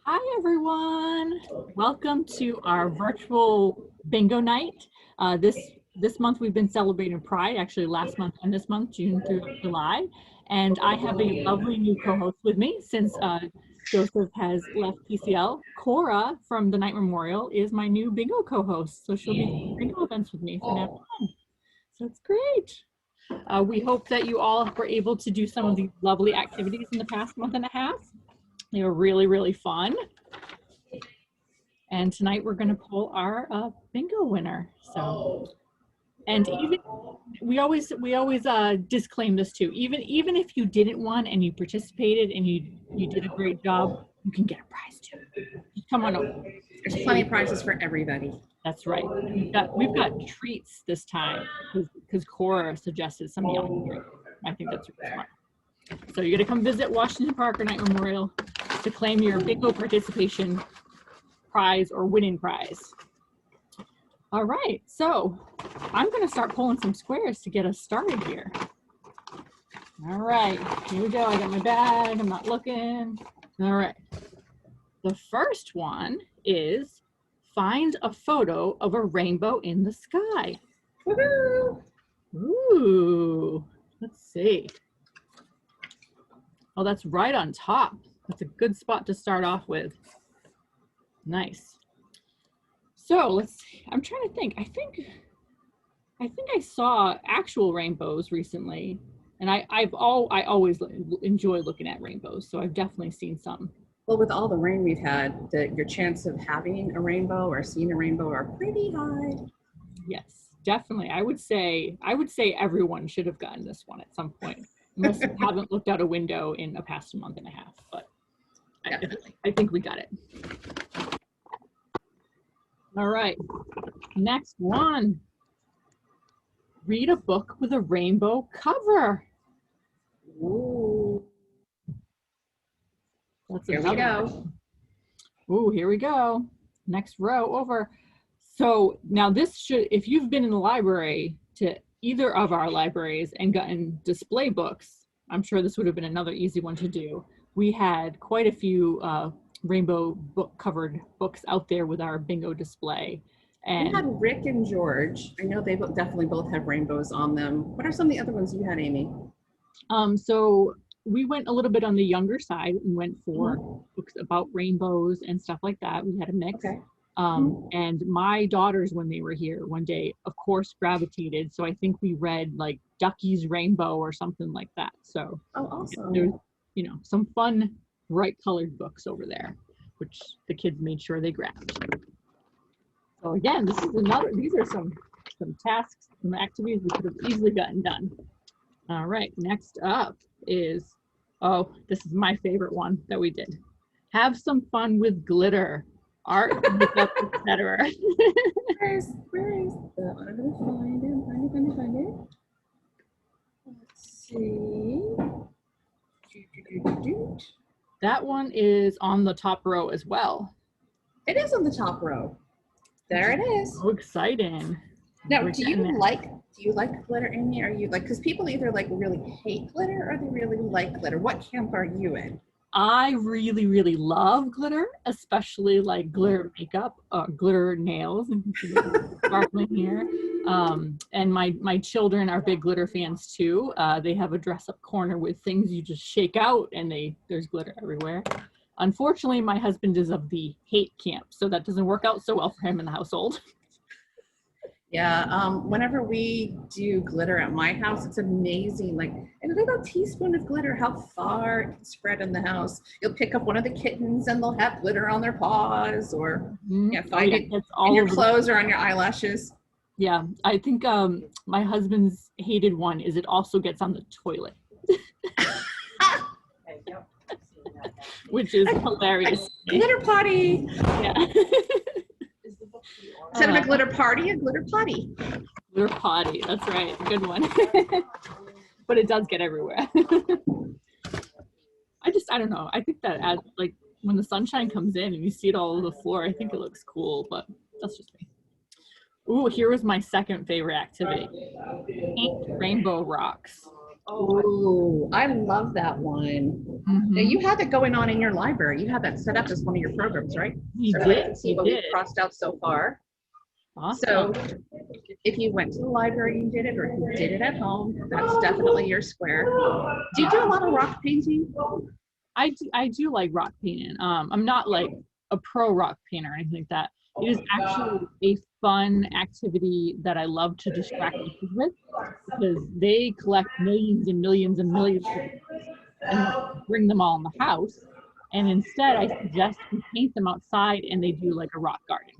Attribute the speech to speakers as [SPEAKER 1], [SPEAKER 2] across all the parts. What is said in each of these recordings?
[SPEAKER 1] Hi, everyone. Welcome to our virtual bingo night. This month we've been celebrating Pride, actually last month and this month, June through July. And I have a lovely new co-host with me since Joseph has left PCL. Cora from the Night Memorial is my new bingo co-host. So she'll be doing bingo events with me from now on. So it's great. We hope that you all were able to do some of these lovely activities in the past month and a half. They were really, really fun. And tonight we're going to pull our bingo winner. So, and even we always disclaim this too. Even if you didn't win and you participated and you did a great job, you can get a prize too. Just come on over.
[SPEAKER 2] There's plenty of prizes for everybody.
[SPEAKER 1] That's right. We've got treats this time because Cora suggested some yummy treats. I think that's really smart. So you're going to come visit Washington Park or Night Memorial to claim your bingo participation prize or winning prize. All right, so I'm going to start pulling some squares to get us started here. All right, here we go. I got my bag. I'm not looking. All right. The first one is find a photo of a rainbow in the sky.
[SPEAKER 2] Woohoo!
[SPEAKER 1] Ooh, let's see. Oh, that's right on top. That's a good spot to start off with. Nice. So let's see. I'm trying to think. I think I saw actual rainbows recently, and I always enjoy looking at rainbows. So I've definitely seen some.
[SPEAKER 2] Well, with all the rain we've had, your chance of having a rainbow or seeing a rainbow are pretty high.
[SPEAKER 1] Yes, definitely. I would say everyone should have gotten this one at some point, unless you haven't looked out a window in the past month and a half. But I think we got it. All right, next one. Read a book with a rainbow cover.
[SPEAKER 2] Ooh. Here we go.
[SPEAKER 1] Ooh, here we go. Next row over. So now this should, if you've been in the library to either of our libraries and gotten display books, I'm sure this would have been another easy one to do. We had quite a few rainbow book covered books out there with our bingo display. And
[SPEAKER 2] we had Rick and George. I know they definitely both have rainbows on them. What are some of the other ones you had, Amy?
[SPEAKER 1] So we went a little bit on the younger side and went for books about rainbows and stuff like that. We had a mix.
[SPEAKER 2] Okay.
[SPEAKER 1] And my daughters, when they were here one day, of course, gravitated. So I think we read like Ducky's Rainbow or something like that. So
[SPEAKER 2] awesome.
[SPEAKER 1] There's, some fun, bright colored books over there, which the kids made sure they grabbed. So again, these are some tasks, some activities we could have easily gotten done. All right, next up is, this is my favorite one that we did. Have some fun with glitter, art, makeup, etc.
[SPEAKER 2] Where is that one? I'm gonna find it. Let's see.
[SPEAKER 1] That one is on the top row as well.
[SPEAKER 2] It is on the top row. There it is.
[SPEAKER 1] So exciting.
[SPEAKER 2] Now, do you like glitter, Amy? Are you because people either really hate glitter or they really like glitter? What camp are you in?
[SPEAKER 1] I really, really love glitter, especially like glitter makeup, glitter nails, sparkling here. And my children are big glitter fans too. They have a dress-up corner with things you just shake out and there's glitter everywhere. Unfortunately, my husband is of the hate camp, so that doesn't work out so well for him in the household.
[SPEAKER 2] Yeah, whenever we do glitter at my house, it's amazing. Like a little teaspoon of glitter, how far it can spread in the house. You'll pick up one of the kittens and they'll have glitter on their paws, or find it in your clothes or on your eyelashes.
[SPEAKER 1] Yeah, I think my husband's hated one is it also gets on the toilet. Which is hilarious.
[SPEAKER 2] Glitter potty.
[SPEAKER 1] Yeah.
[SPEAKER 2] Instead of a glitter party, a glitter potty.
[SPEAKER 1] Glitter potty, that's right. Good one. But it does get everywhere. I don't know. I think that adds, when the sunshine comes in and you see it all over the floor, I think it looks cool, but that's just me. Ooh, here was my second favorite activity. Paint rainbow rocks.
[SPEAKER 2] Oh, I love that one. Now
[SPEAKER 1] Mhm.
[SPEAKER 2] you had that going on in your library. You had that set up as one of your programs, right?
[SPEAKER 1] We
[SPEAKER 2] So everybody
[SPEAKER 1] did.
[SPEAKER 2] can see
[SPEAKER 1] We
[SPEAKER 2] what we've
[SPEAKER 1] did.
[SPEAKER 2] crossed out so far.
[SPEAKER 1] Awesome.
[SPEAKER 2] So if you went to the library and did it, or if you did it at home, that's definitely your square. Do you do a lot of rock painting?
[SPEAKER 1] I do like rock painting. I'm not like a pro rock painter or anything like that. It is actually a fun activity that I love to distract my kids with because they collect millions and millions and millions of rocks and want to bring them all in the house. And instead, I suggest we paint them outside and they do like a rock garden.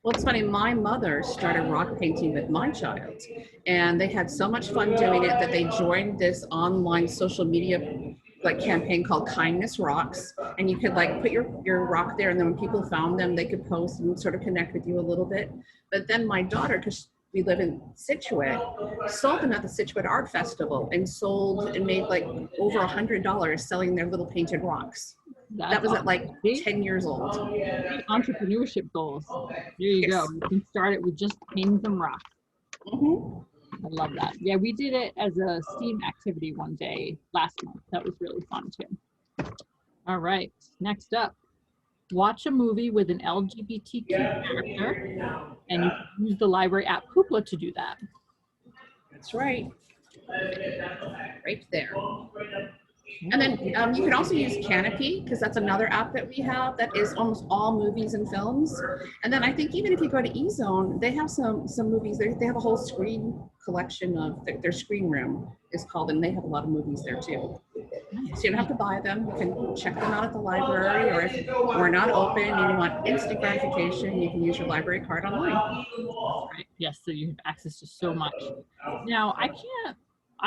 [SPEAKER 2] Well, it's funny. My mother started rock painting with my child, and they had so much fun doing it that they joined this online social media like campaign called Kindness Rocks. And you could like put your rock there, and then when people found them, they could post and sort of connect with you a little bit. But then my daughter, because we live in Situate, sold them at the Situate Art Festival and sold and made like over $100 selling their little painted rocks. That
[SPEAKER 1] That's
[SPEAKER 2] was at
[SPEAKER 1] awesome.
[SPEAKER 2] like
[SPEAKER 1] See?
[SPEAKER 2] 10 years old.
[SPEAKER 1] See, entrepreneurship goals. There you go.
[SPEAKER 2] Yes.
[SPEAKER 1] You can start it with just painting some rocks.
[SPEAKER 2] Mhm.
[SPEAKER 1] I love that. Yeah, we did it as a STEAM activity one day last month. That was really fun too. All right, next up, watch a movie with an LGBTQ character, and you can use the library app Hoopla to do that.
[SPEAKER 2] That's right. Right there. And then you can also use Canopy, because that's another app that we have that is almost all movies and films. And then I think even if you go to eZone, they have some movies. They have a whole screen collection of their screen room is called, and they have a lot of movies there too.
[SPEAKER 1] Nice.
[SPEAKER 2] So you don't have to buy them. You can check them out at the library, or if we're not open and you want instant gratification, you can use your library card online.
[SPEAKER 1] Right? Yes, so you have access to so much. Now, I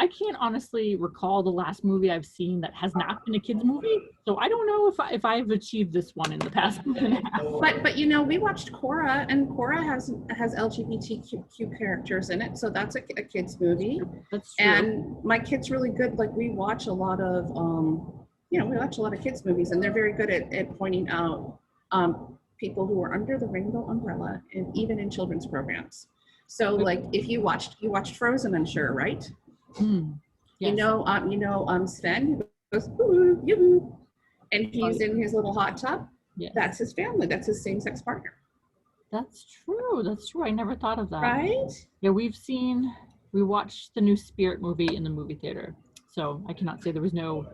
[SPEAKER 1] can't honestly recall the last movie I've seen that has not been a kids movie. So I don't know if I've achieved this one in the past month and a half.
[SPEAKER 2] But you know, we watched Cora, and Cora has LGBTQ characters in it, so that's a kids movie.
[SPEAKER 1] That's true.
[SPEAKER 2] And my kid's really good. Like we watch a lot of we watch a lot of kids movies, and they're very good at pointing out people who are under the rainbow umbrella, and even in children's programs. So like if you watched Frozen, I'm sure, right?
[SPEAKER 1] Yes.
[SPEAKER 2] Sven goes ooh, yoo-hoo, and he's in his little hot tub.
[SPEAKER 1] Yes.
[SPEAKER 2] That's his family. That's his same-sex partner.
[SPEAKER 1] That's true. That's true. I never thought of that.
[SPEAKER 2] Right?
[SPEAKER 1] Yeah, we watched the new Spirit movie in the movie theater. So I cannot say there's no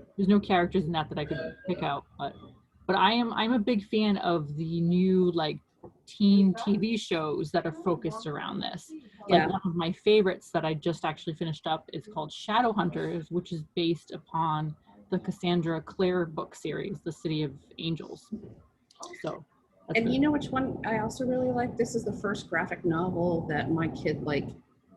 [SPEAKER 1] characters in that I could pick out, but I'm a big fan of the new like teen TV shows that are focused around this. Like one of my favorites that I just actually finished up is called Shadowhunters, which is based upon the Cassandra Clare book series, The City of Angels. So
[SPEAKER 2] and you know which one I also really like? This is the first graphic novel that my kid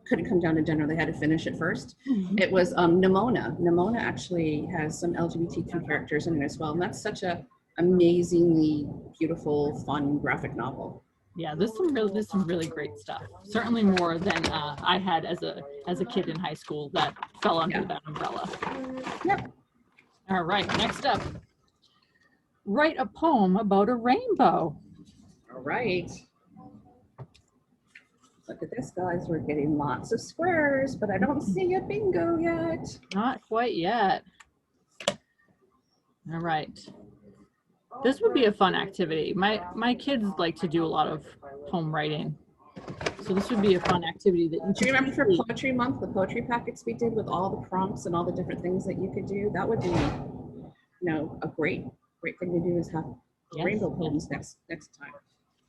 [SPEAKER 2] couldn't come down to dinner. They had to finish it first. It was Nimona. Nimona actually has some LGBTQ characters in it as well. And that's such a amazingly beautiful, fun graphic novel.
[SPEAKER 1] Yeah, there's some really great stuff. Certainly more than I had as a kid in high school that fell under that umbrella.
[SPEAKER 2] Yep.
[SPEAKER 1] All right, next up. Write a poem about a rainbow.
[SPEAKER 2] All right. Look at this, guys. We're getting lots of squares, but I don't see a bingo yet.
[SPEAKER 1] Not quite yet. All right. This would be a fun activity. My kids like to do a lot of poem writing. So this would be a fun activity that you
[SPEAKER 2] Do you remember for Poetry Month, the poetry packets we did with all the prompts and all the different things that you could do? That would be, a great thing to do is have rainbow poems next time.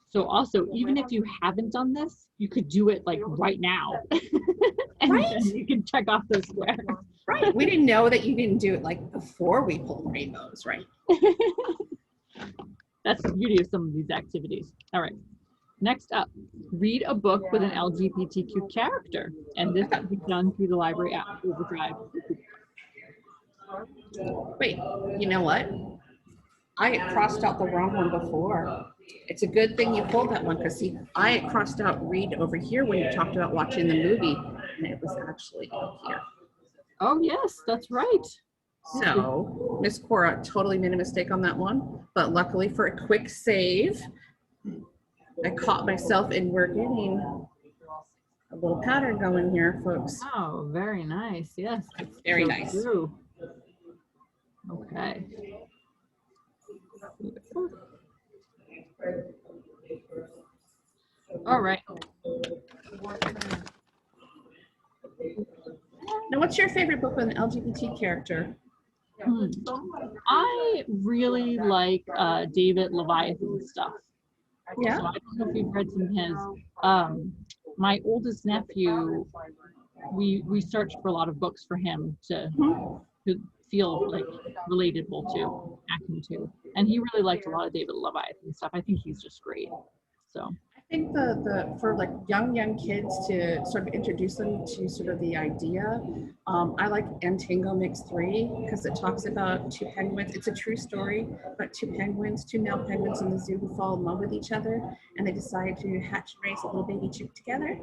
[SPEAKER 1] So also, even if you haven't done this, you could do it like right now. And then you can check off those squares.
[SPEAKER 2] Right. We didn't know that you didn't do it like before we pulled rainbows, right?
[SPEAKER 1] That's the beauty of some of these activities. All right. Next up, read a book with an LGBTQ character. And this can be done through the library app, Overdrive.
[SPEAKER 2] Wait, you know what? I had crossed out the wrong one before. It's a good thing you pulled that one, because see, I had crossed out read over here when you talked about watching the movie, and it was actually up here.
[SPEAKER 1] Oh yes, that's right.
[SPEAKER 2] So Miss Cora totally made a mistake on that one, but luckily for a quick save, I caught myself, and we're getting a little pattern going here, folks.
[SPEAKER 1] Oh, very nice. Yes. It's
[SPEAKER 2] Very
[SPEAKER 1] so
[SPEAKER 2] nice.
[SPEAKER 1] true. Okay. All right.
[SPEAKER 2] Now, what's your favorite book with an LGBT character?
[SPEAKER 1] I really like David Leviathan stuff.
[SPEAKER 2] Yeah.
[SPEAKER 1] So I don't know if you've read some of his. My oldest nephew, we searched for a lot of books for him to feel like relatable to, acting to, and he really liked a lot of David Leviathan stuff. I think he's just great. So
[SPEAKER 2] I think the for like young kids to sort of introduce them to sort of the idea. I like Antango Mix 3 because it talks about two penguins. It's a true story about two male penguins in the zoo who fall in love with each other, and they decide to hatch and raise a little baby chick together.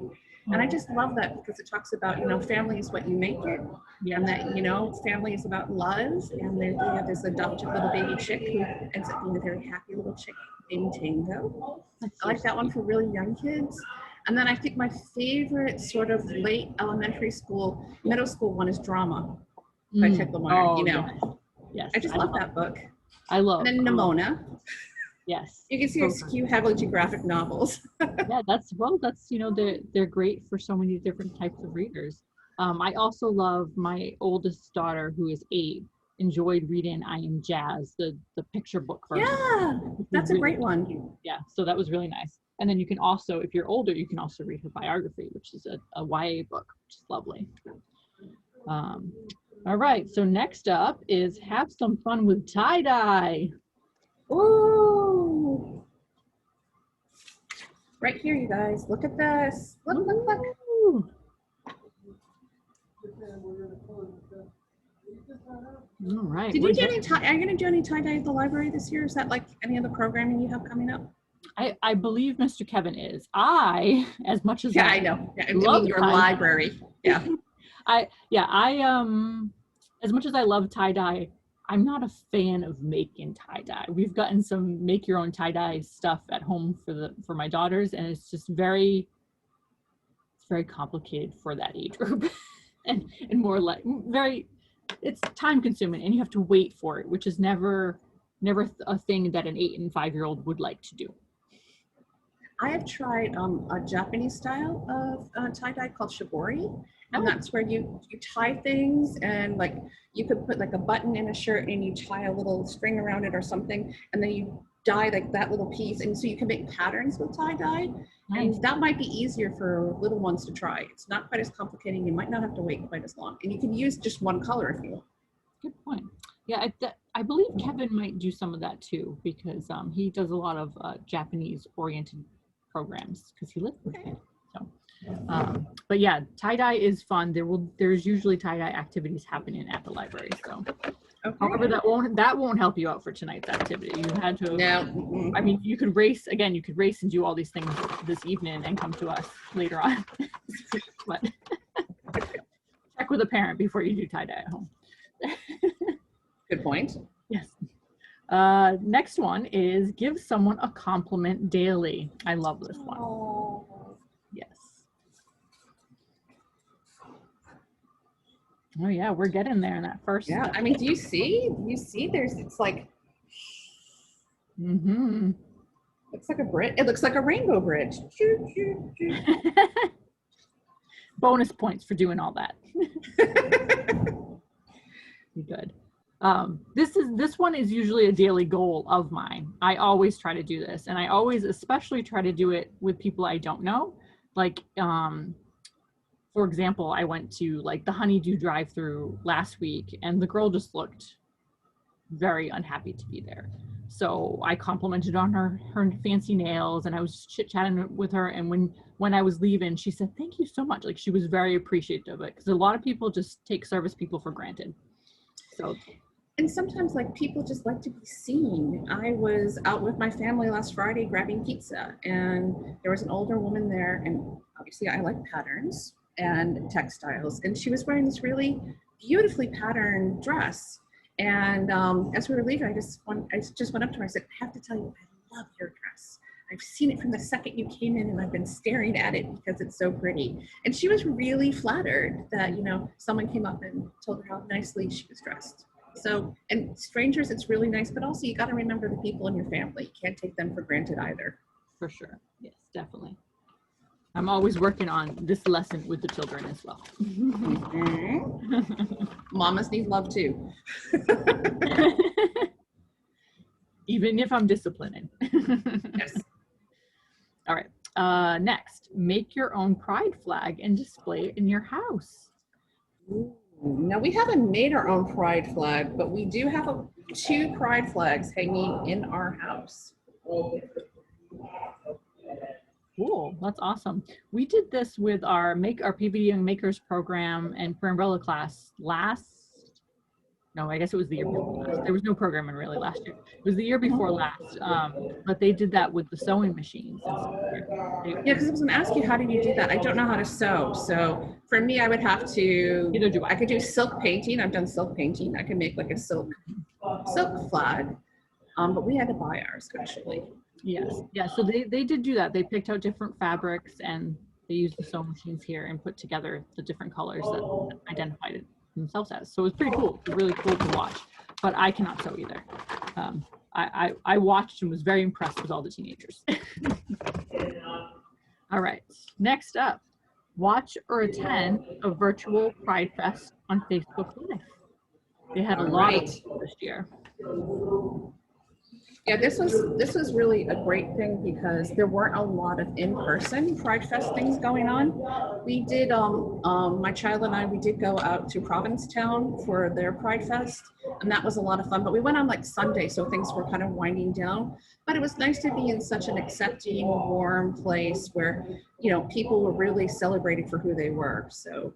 [SPEAKER 2] And I just love that because it talks about, family is what you make it.
[SPEAKER 1] yeah,
[SPEAKER 2] And that, family is about love. And they have this adopted little baby chick who ends up being a very happy little chick named Tango. I like that one for really young kids. And then I think my favorite sort of late elementary school, middle school one is Drama by Ted Lamar.
[SPEAKER 1] Yes.
[SPEAKER 2] I just love that book.
[SPEAKER 1] I love.
[SPEAKER 2] And then Nimona.
[SPEAKER 1] Yes.
[SPEAKER 2] You can see I skew heavily to graphic novels.
[SPEAKER 1] Yeah, that's they're great for so many different types of readers. I also love my oldest daughter, who is 8, enjoyed reading I Am Jazz, the picture book version.
[SPEAKER 2] Yeah, that's a great one.
[SPEAKER 1] Yeah, so that was really nice. And then you can also, if you're older, you can also read her biography, which is a YA book, which is lovely. All right, so next up is have some fun with tie-dye.
[SPEAKER 2] Ooh. Right here, you guys. Look at this. Look.
[SPEAKER 1] Ooh. All right.
[SPEAKER 2] Did you do any tie? Are you going to do any tie-dye at the library this year? Is that like any of the programming you have coming up?
[SPEAKER 1] I believe Mr. Kevin is. As much as
[SPEAKER 2] I know. Yeah, I mean your library. Yeah.
[SPEAKER 1] I as much as I love tie-dye, I'm not a fan of making tie-dye. We've gotten some make your own tie-dye stuff at home for my daughters, and it's just very complicated for that age group. and more like it's time consuming, and you have to wait for it, which is never a thing that an 8 and 5-year-old would like to do.
[SPEAKER 2] I have tried a Japanese style of tie-dye called shibori, and that's where you tie things, and like you could put like a button in a shirt and you tie a little string around it or something, and then you dye like that little piece, and so you can make patterns with tie-dye. Nice. And that might be easier for little ones to try. It's not quite as complicated. You might not have to wait quite as long, and you can use just one color if you want.
[SPEAKER 1] Good point. Yeah, I believe Kevin might do some of that too, because he does a lot of Japanese-oriented programs because he lives with it. So, but yeah, tie-dye is fun. There's usually tie-dye activities happening at the library. So, however, that won't help you out for tonight's activity. You had to.
[SPEAKER 2] No.
[SPEAKER 1] I mean, you could race again. You could race and do all these things this evening and come to us later on. But check with a parent before you do tie-dye at home.
[SPEAKER 2] Good point.
[SPEAKER 1] Yes. Next one is give someone a compliment daily. I love this one.
[SPEAKER 2] Oh.
[SPEAKER 1] Yes. Oh yeah, we're getting there in that first.
[SPEAKER 2] Yeah, I mean, do you see? It's like.
[SPEAKER 1] Mm-hmm.
[SPEAKER 2] Looks like a bridge. It looks like a rainbow bridge.
[SPEAKER 1] Bonus points for doing all that. Good. This one is usually a daily goal of mine. I always try to do this, and I always especially try to do it with people I don't know. Like, for example, I went to like the Honeydew drive-through last week, and the girl just looked very unhappy to be there. So I complimented on her fancy nails, and I was chit-chatting with her, and when I was leaving, she said, "Thank you so much." Like, she was very appreciative of it, because a lot of people just take service people for granted. So.
[SPEAKER 2] And sometimes like people just like to be seen. I was out with my family last Friday grabbing pizza, and there was an older woman there, and obviously I like patterns and textiles, and she was wearing this really beautifully patterned dress. And as we were leaving, I just went up to her. I said, "I have to tell you, I love your dress. I've seen it from the second you came in and I've been staring at it because it's so pretty. And she was really flattered that, someone came up and told her how nicely she was dressed. So, and strangers, it's really nice, but also you got to remember the people in your family. You can't take them for granted either.
[SPEAKER 1] For sure. Yes, definitely. I'm always working on this lesson with the children as well.
[SPEAKER 2] Mm-hmm. Mamas need love too.
[SPEAKER 1] Even if I'm disciplining.
[SPEAKER 2] Yes.
[SPEAKER 1] All right. Next, make your own pride flag and display it in your house.
[SPEAKER 2] Ooh. Now, we haven't made our own pride flag, but we do have 2 pride flags hanging in our house.
[SPEAKER 1] Cool, that's awesome. We did this with our PVD Young Makers program and for umbrella class I guess it was the year before last. There was no programming really last year. It was the year before last, but they did that with the sewing machines.
[SPEAKER 2] Yeah, because I was going to ask you, how did you do that? I don't know how to sew. So for me, I would have to, I could do silk painting. I've done silk painting. I can make like a silk flag, but we had to buy ours actually.
[SPEAKER 1] Yes, yeah, so they did do that. They picked out different fabrics and they used the sewing machines here and put together the different colors that identified it themselves as. So it was pretty cool. It was really cool to watch, but I cannot sew either. I watched and was very impressed with all the teenagers. All right, next up, watch or attend a virtual Pride Fest on Facebook Live. They had a lot of this year.
[SPEAKER 2] Yeah, this was really a great thing because there weren't a lot of in-person Pride Fest things going on. We did, my child and I, we did go out to Provincetown for their Pride Fest, and that was a lot of fun. But we went on like Sunday, so things were kind of winding down. But it was nice to be in such an accepting, warm place where, people were really celebrated for who they were. So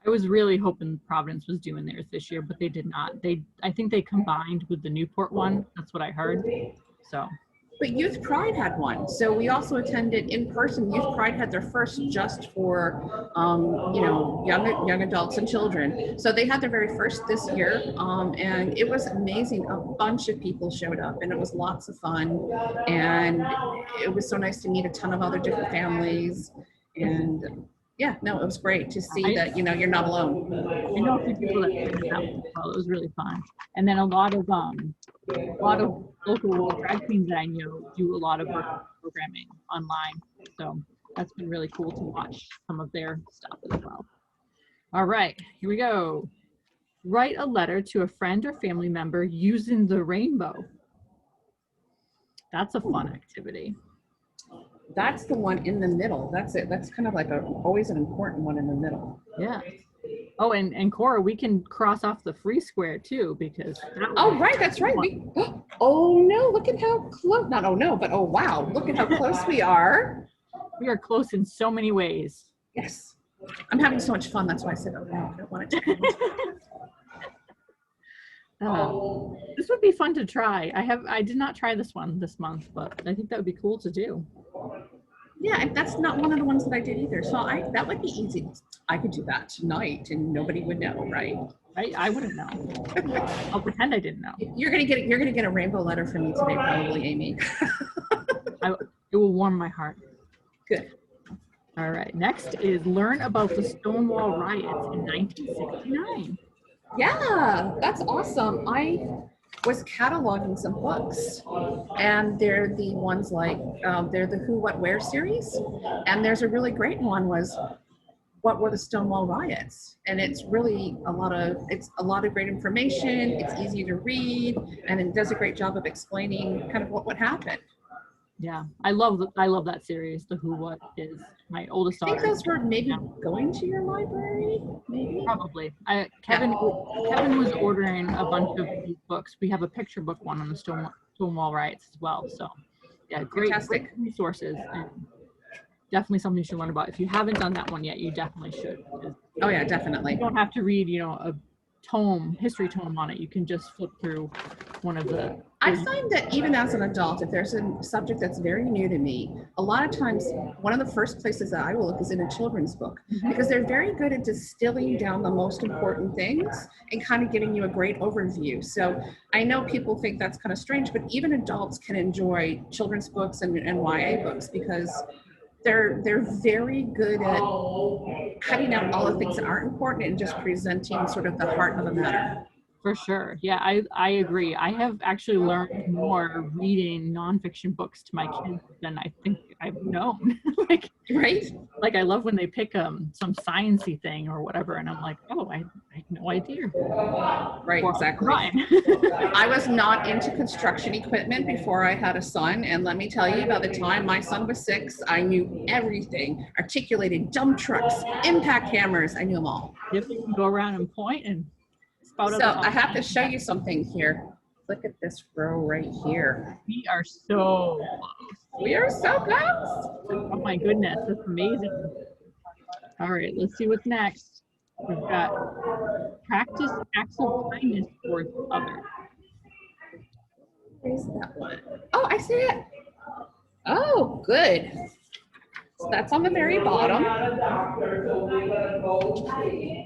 [SPEAKER 1] I was really hoping Providence was doing theirs this year, but they did not. I think they combined with the Newport one. That's what I heard. So.
[SPEAKER 2] But Youth Pride had one. So we also attended in person. Youth Pride had their first just for, young adults and children. So they had their very first this year. And it was amazing. A bunch of people showed up and it was lots of fun. And it was so nice to meet a ton of other different families. And yeah, no, it was great to see that, you're not alone.
[SPEAKER 1] I know a few people that did that one as well. It was really fun. And then a lot of local drag queens that I know do a lot of programming online. So that's been really cool to watch some of their stuff as well. All right, here we go. Write a letter to a friend or family member using the rainbow. That's a fun activity.
[SPEAKER 2] That's the one in the middle. That's it. That's kind of like always an important one in the middle.
[SPEAKER 1] Yeah. Oh, and Cora, we can cross off the free square too because.
[SPEAKER 2] Oh, right. That's right. Oh no! Look at how close. Not oh no, but oh wow! Look at how close we are.
[SPEAKER 1] We are close in so many ways.
[SPEAKER 2] Yes. I'm having so much fun. That's why I said oh no. I don't want it to.
[SPEAKER 1] This would be fun to try. I did not try this one this month, but I think that would be cool to do.
[SPEAKER 2] Yeah, and that's not one of the ones that I did either. So that would be easy. I could do that tonight and nobody would know, right?
[SPEAKER 1] I wouldn't know. I'll pretend I didn't know.
[SPEAKER 2] You're gonna get a rainbow letter from me today, probably, Amy.
[SPEAKER 1] It will warm my heart.
[SPEAKER 2] Good.
[SPEAKER 1] All right. Next is learn about the Stonewall riots in 1969.
[SPEAKER 2] Yeah, that's awesome. I was cataloging some books, and they're the ones like they're the Who, What, Where series, and there's a really great one was what were the Stonewall riots, and it's really a lot of great information. It's easy to read, and it does a great job of explaining kind of what happened.
[SPEAKER 1] Yeah, I love that series. The Who, What is my oldest daughter.
[SPEAKER 2] I think those were maybe going to your library, maybe.
[SPEAKER 1] Probably. Kevin was ordering a bunch of these books. We have a picture book one on the Stonewall riots as well. So, yeah, great resources and definitely something you should learn about. If you haven't done that one yet, you definitely should.
[SPEAKER 2] Oh yeah, definitely.
[SPEAKER 1] You don't have to read, a history tome on it. You can just flip through one of the.
[SPEAKER 2] I find that even as an adult, if there's a subject that's very new to me, a lot of times one of the first places that I will look is in a children's book, because they're very good at distilling down the most important things and kind of giving you a great overview. So I know people think that's kind of strange, but even adults can enjoy children's books and YA books, because they're very good at cutting out all the things that aren't important and just presenting sort of the heart of the matter.
[SPEAKER 1] For sure. Yeah, I agree. I have actually learned more reading nonfiction books to my kids than I think I've known.
[SPEAKER 2] Right?
[SPEAKER 1] Like I love when they pick some sciencey thing or whatever, and I'm like, oh, I had no idea.
[SPEAKER 2] Right,
[SPEAKER 1] Or
[SPEAKER 2] exactly. I was not into construction equipment before I had a son, and let me tell you, by the time my son was 6, I knew everything. Articulated dump trucks, impact hammers, I knew them all.
[SPEAKER 1] Yep, you can go around and point and spout
[SPEAKER 2] So I have to show you something here. Look at this row right here.
[SPEAKER 1] We are so close.
[SPEAKER 2] We are so close.
[SPEAKER 1] Oh my goodness, that's amazing. All right, let's see what's next. We've got practice acts of kindness towards others.
[SPEAKER 2] Where's that one? Oh, I see it. Oh, good. So that's on the very bottom.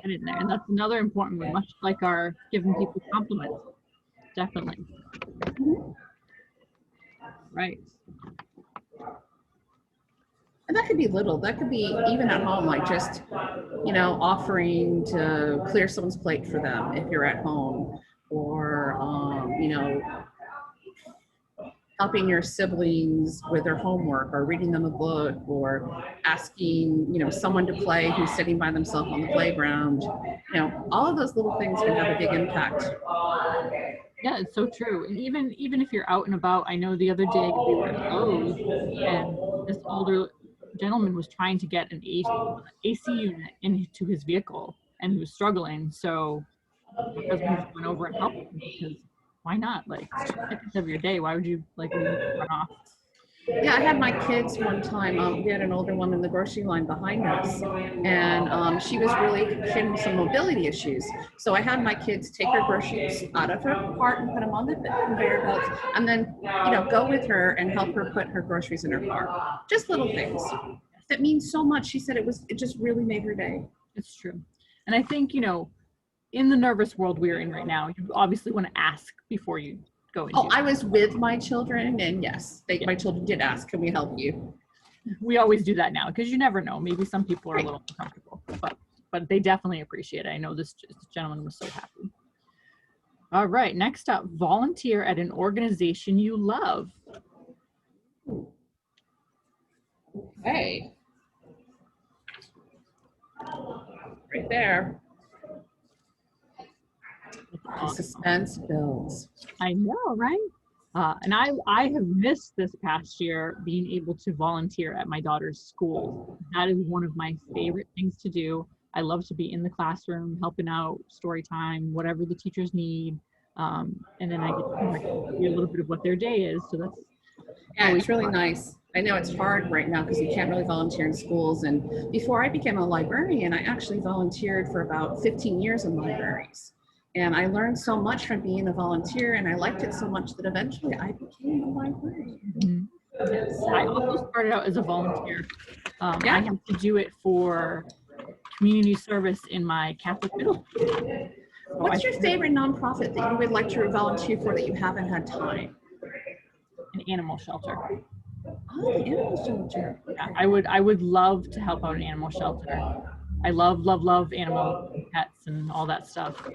[SPEAKER 1] And in there, and that's another important one, much like our giving people compliments. Definitely. Right.
[SPEAKER 2] And that could be little. That could be even at home, like just, offering to clear someone's plate for them if you're at home, or, helping your siblings with their homework, or reading them a book, or asking, someone to play who's sitting by themselves on the playground. All of those little things can have a big impact.
[SPEAKER 1] Yeah, it's so true. And even if you're out and about, I know the other day we were at Lowe's, and this older gentleman was trying to get an AC unit into his vehicle, and he was struggling. So my husband just went over and helped him, because why not? Like, 2 seconds of your day, why would you run off?
[SPEAKER 2] Yeah, I had my kids one time. We had an older woman in the grocery line behind us, and she was really having some mobility issues. So I had my kids take her groceries out of her cart and put them on the conveyor belts, and then go with her and help her put her groceries in her car. Just little things that mean so much. She said it just really made her day.
[SPEAKER 1] It's true. And I think, in the nervous world we're in right now, you obviously want to ask before you go into.
[SPEAKER 2] Oh, I was with my children, and yes, my children did ask, "Can we help you?"
[SPEAKER 1] We always do that now, because you never know. Maybe some people are a little uncomfortable, but they definitely appreciate it. I know this gentleman was so happy. All right, next up, volunteer at an organization you love.
[SPEAKER 2] Hey, right there. The suspense builds.
[SPEAKER 1] I know, right? And I have missed this past year being able to volunteer at my daughter's school. That is one of my favorite things to do. I love to be in the classroom, helping out, story time, whatever the teachers need. And then I get to see a little bit of what their day is. So that's
[SPEAKER 2] it's really nice. I know it's hard right now because you can't really volunteer in schools. And before I became a librarian, I actually volunteered for about 15 years in libraries. And I learned so much from being a volunteer, and I liked it so much that eventually I became a librarian.
[SPEAKER 1] Mm-hmm. Yes. I also started out as a volunteer. I had to do it for community service in my Catholic middle school.
[SPEAKER 2] What's your favorite nonprofit that you would like to volunteer for that you haven't had time?
[SPEAKER 1] An animal shelter.
[SPEAKER 2] Oh, the animal shelter.
[SPEAKER 1] Yeah, I would love to help out an animal shelter. I love animal pets and all that stuff.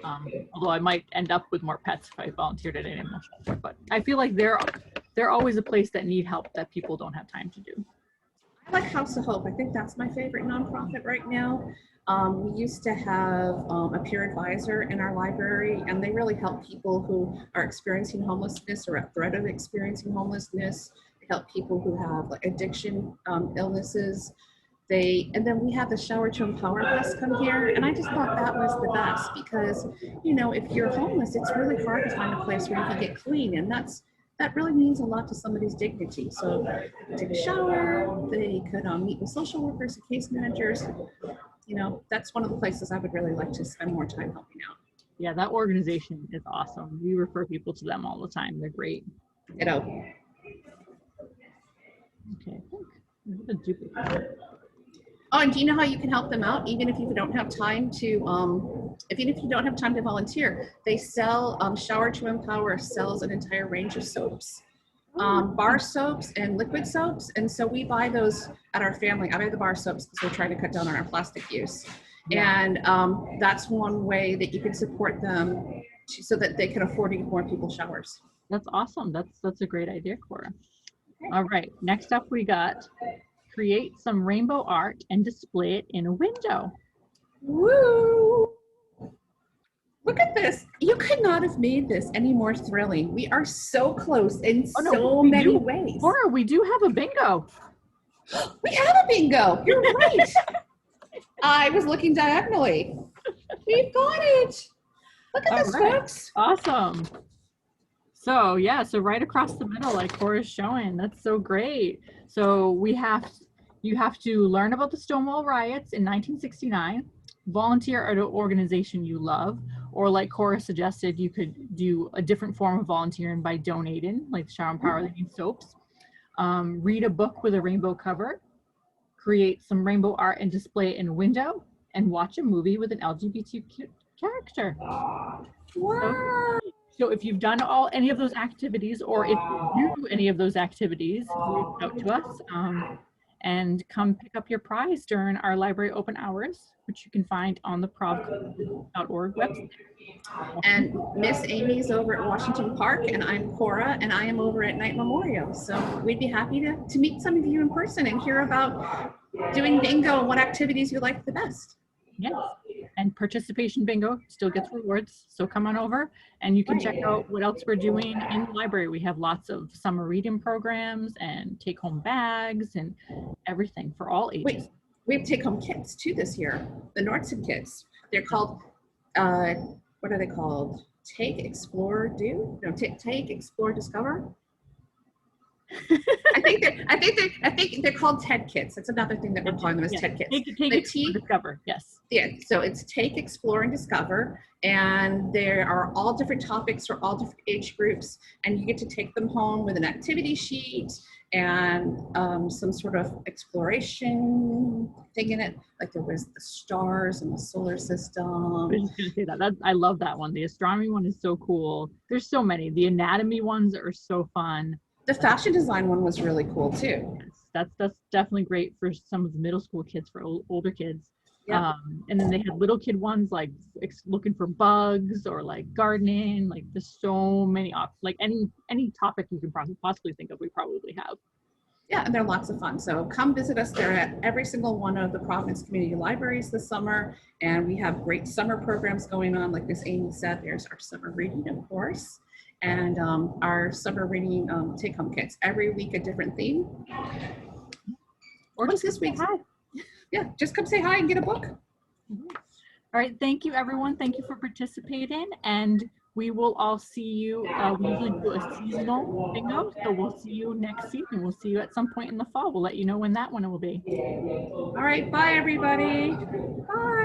[SPEAKER 1] Although I might end up with more pets if I volunteered at an animal shelter. But I feel like they're always a place that need help that people don't have time to do.
[SPEAKER 2] I like House of Hope. I think that's my favorite nonprofit right now. We used to have a peer advisor in our library, and they really help people who are experiencing homelessness or at threat of experiencing homelessness. They help people who have addiction illnesses. And then we have the Shower to Empower bus come here, and I just thought that was the best because, if you're homeless, it's really hard to find a place where you can get clean, and that really means a lot to somebody's dignity. So take a shower, they could meet with social workers and case managers. That's one of the places I would really like to spend more time helping out.
[SPEAKER 1] Yeah, that organization is awesome. We refer people to them all the time. They're great.
[SPEAKER 2] Ditto.
[SPEAKER 1] Okay, I think there's a duplicate.
[SPEAKER 2] Oh, and do you know how you can help them out? Even if you don't have time to, even if you don't have time to volunteer, they sell, Shower to Empower sells an entire range of soaps, bar soaps and liquid soaps. And so we buy those at our family. I buy the bar soaps because we're trying to cut down on our plastic use.
[SPEAKER 1] Yeah.
[SPEAKER 2] And that's one way that you can support them so that they can afford to give more people showers.
[SPEAKER 1] That's awesome. That's a great idea, Cora. All right, next up we got create some rainbow art and display it in a window.
[SPEAKER 2] Woo! Look at this. You could not have made this any more thrilling. We are so close in so many ways.
[SPEAKER 1] Cora, we do have a bingo.
[SPEAKER 2] We have a bingo. You're right. I was looking diagonally. We've got it. Look at this, folks.
[SPEAKER 1] Awesome. So yeah, so right across the middle, like Cora's showing, that's so great. So you have to learn about the Stonewall riots in 1969, volunteer at an organization you love, or like Cora suggested, you could do a different form of volunteering by donating, like Shower and Power, they need soaps. Read a book with a rainbow cover, create some rainbow art and display it in a window, and watch a movie with an LGBTQ character.
[SPEAKER 2] Wow.
[SPEAKER 1] So if you've done any of those activities, or if you do any of those activities, reach out to us and come pick up your prize during our library open hours, which you can find on the provcollege.org website.
[SPEAKER 2] And Miss Amy's over at Washington Park, and I'm Cora, and I am over at Knight Memorial. So we'd be happy to meet some of you in person and hear about doing bingo and what activities you like the best.
[SPEAKER 1] Yes, and participation bingo still gets rewards. So come on over and you can check out what else we're doing in the library. We have lots of summer reading programs and take home bags and everything for all ages.
[SPEAKER 2] Wait, we have take home kits too this year, the Nordson kits. They're called, what are they called? Take, Explore, Do? No, Take, Explore, Discover. I think they're called TED kits. That's another thing that we're calling them as TED kits.
[SPEAKER 1] Take Explore, Discover, yes.
[SPEAKER 2] Yeah, so it's Take, Explore, and Discover, and there are all different topics for all different age groups, and you get to take them home with an activity sheet and some sort of exploration thing in it, like there was the stars and the solar system.
[SPEAKER 1] I was just gonna say that. I love that one. The astronomy one is so cool. There's so many. The anatomy ones are so fun.
[SPEAKER 2] The fashion design one was really cool too.
[SPEAKER 1] Yes, that's definitely great for some of the middle school kids, for older kids.
[SPEAKER 2] Yeah.
[SPEAKER 1] And then they had little kid ones like looking for bugs or like gardening. Like there's so many like any topic you can possibly think of, we probably have.
[SPEAKER 2] Yeah, and they're lots of fun. So come visit us. They're at every single one of the Providence Community Libraries this summer, and we have great summer programs going on. Like Miss Amy said, there's our summer reading, of course, and our summer reading take-home kits. Every week a different theme.
[SPEAKER 1] Or
[SPEAKER 2] what's this week? Yeah, just come say hi and get a book.
[SPEAKER 1] All right, thank you everyone. Thank you for participating, and we will all see you. We usually do a seasonal bingo, so we'll see you next season. We'll see you at some point in the fall. We'll let you know when that one will be.
[SPEAKER 2] All right, bye everybody. Bye.